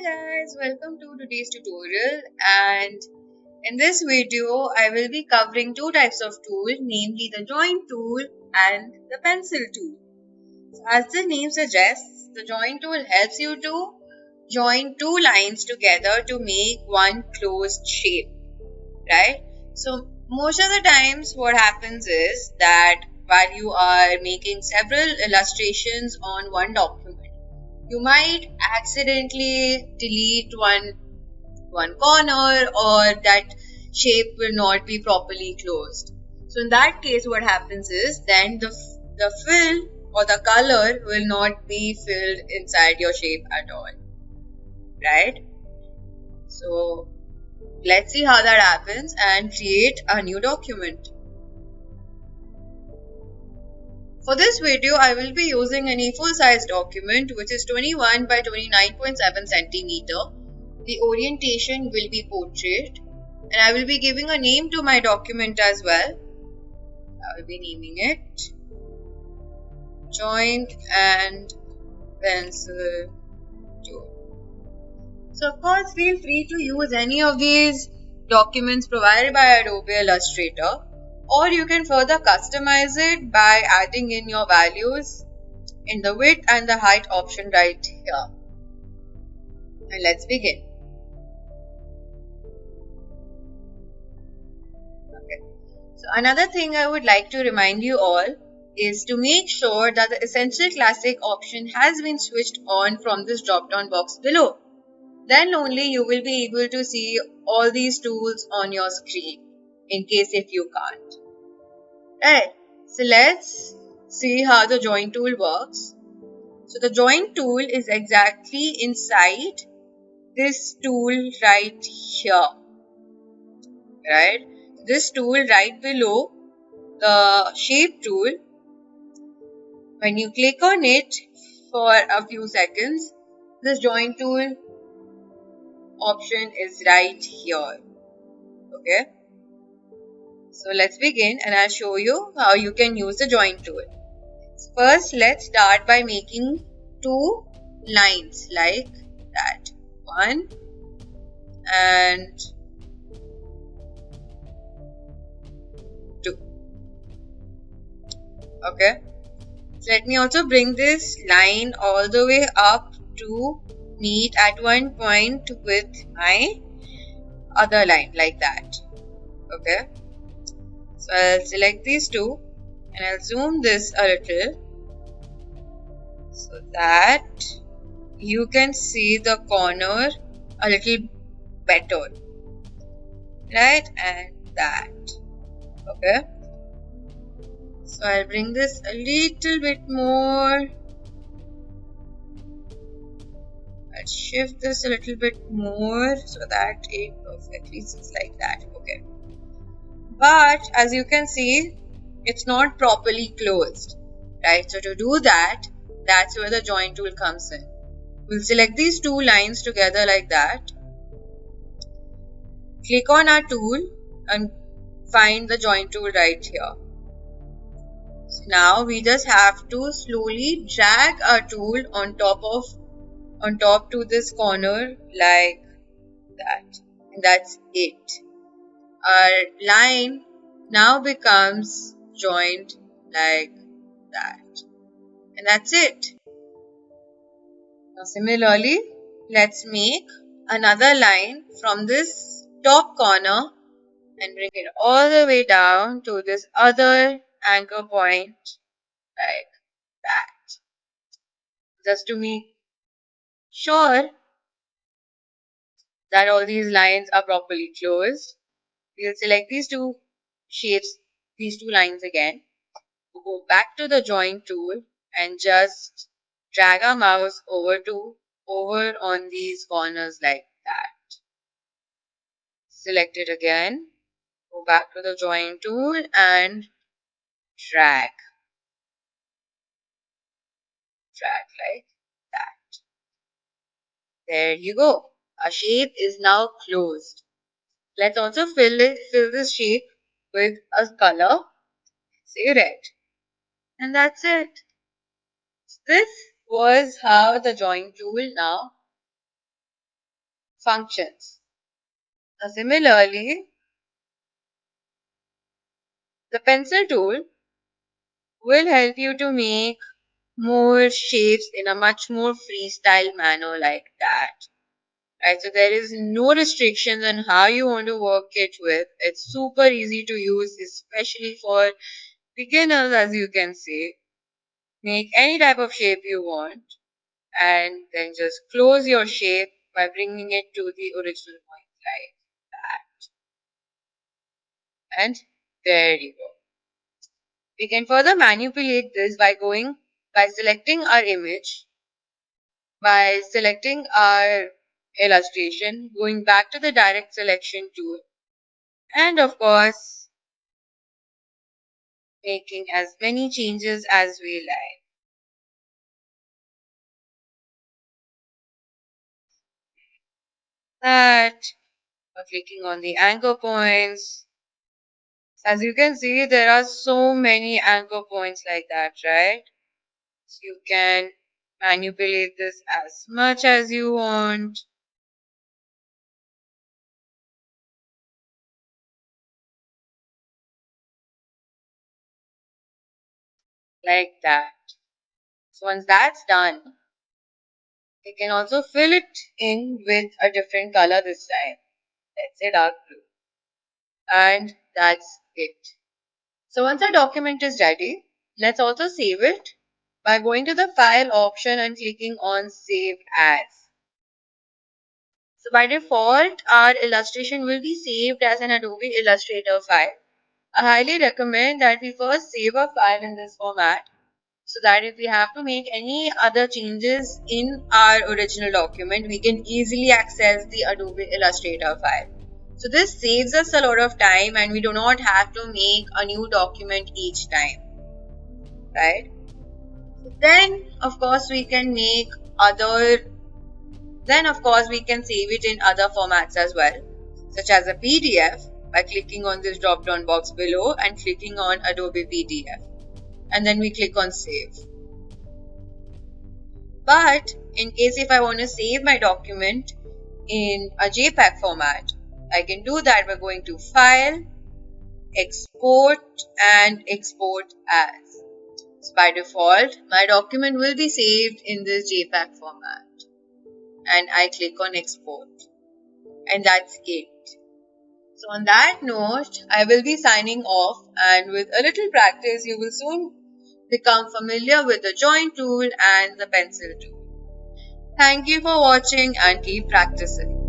Hi guys, welcome to today's tutorial, and in this video I will be covering two types of tool, namely the join tool and the pencil tool. So as the name suggests, the join tool helps you to join two lines together to make one closed shape, right? So most of the times what happens is that while you are making several illustrations on one document, you might accidentally delete one corner, or that shape will not be properly closed. So in that case what happens is then the fill or the color will not be filled inside your shape at all, right? So let's see how that happens and create a new document. For this video, I will be using an A4 size document which is 21 by 29.7 centimeter. The orientation will be portrait, and I will be giving a name to my document as well. I will be naming it Joint and Pencil Tool. So of course, feel free to use any of these documents provided by Adobe Illustrator, or you can further customize it by adding in your values in the width and the height option right here. And let's begin. Okay. So another thing I would like to remind you all is to make sure that the Essential Classic option has been switched on from this drop down box below. Then only you will be able to see all these tools on your screen, in case if you can't. Alright, so let's see how the join tool works. So the join tool is exactly inside this tool right here, right? This tool right below the shape tool. When you click on it for a few seconds, this join tool option is right here. Okay, so let's begin and I'll show you how you can use the join tool. First, let's start by making two lines like that. One and two. Okay. So let me also bring this line all the way up to meet at one point with my other line like that. Okay. So I'll select these two and I'll zoom this a little so that you can see the corner a little better, right? And that. Okay. So I'll bring this a little bit more. I'll shift this a little bit more so that it perfectly sits like that. Okay. But as you can see, it's not properly closed, right? So to do that, that's where the join tool comes in. We'll select these two lines together like that. Click on our tool and find the join tool right here. So now we just have to slowly drag our tool on top to this corner like that. And that's it. Our line now becomes joined like that. And that's it. Now similarly, let's make another line from this top corner and bring it all the way down to this other anchor point like that. Just to make sure that all these lines are properly closed, we'll select these two shapes, these two lines again. We'll go back to the join tool and just drag our mouse over on these corners like that. Select it again, go back to the join tool and drag like that. There you go. Our shape is now closed. Let's also fill this shape with a color, say red. And that's it. This was how the join tool now functions. Now, similarly, the pencil tool will help you to make more shapes in a much more freestyle manner like that. Right, so there is no restrictions on how you want to work it with. It's super easy to use, especially for beginners, as you can see. Make any type of shape you want and then just close your shape by bringing it to the original point like that. And there you go. We can further manipulate this by selecting our image, by selecting our illustration, going back to the direct selection tool, and of course, making as many changes as we like. That, or clicking on the anchor points. As you can see, there are so many anchor points like that, right? So you can manipulate this as much as you want. Like that. So once that's done, you can also fill it in with a different color this time. Let's say dark blue. And that's it. So once our document is ready, let's also save it by going to the file option and clicking on save as. So by default, our illustration will be saved as an Adobe Illustrator file. I highly recommend that we first save a file in this format so that if we have to make any other changes in our original document, we can easily access the Adobe Illustrator file. So this saves us a lot of time and we do not have to make a new document each time, right? Then of course we can make then of course we can save it in other formats as well, such as a PDF by clicking on this drop down box below and clicking on Adobe PDF. And then we click on save. But in case if I want to save my document in a JPEG format, I can do that by going to File, Export and Export As. So by default, my document will be saved in this JPEG format. And I click on Export. And that's it. So on that note, I will be signing off, and with a little practice, you will soon become familiar with the join tool and the pencil tool. Thank you for watching and keep practicing.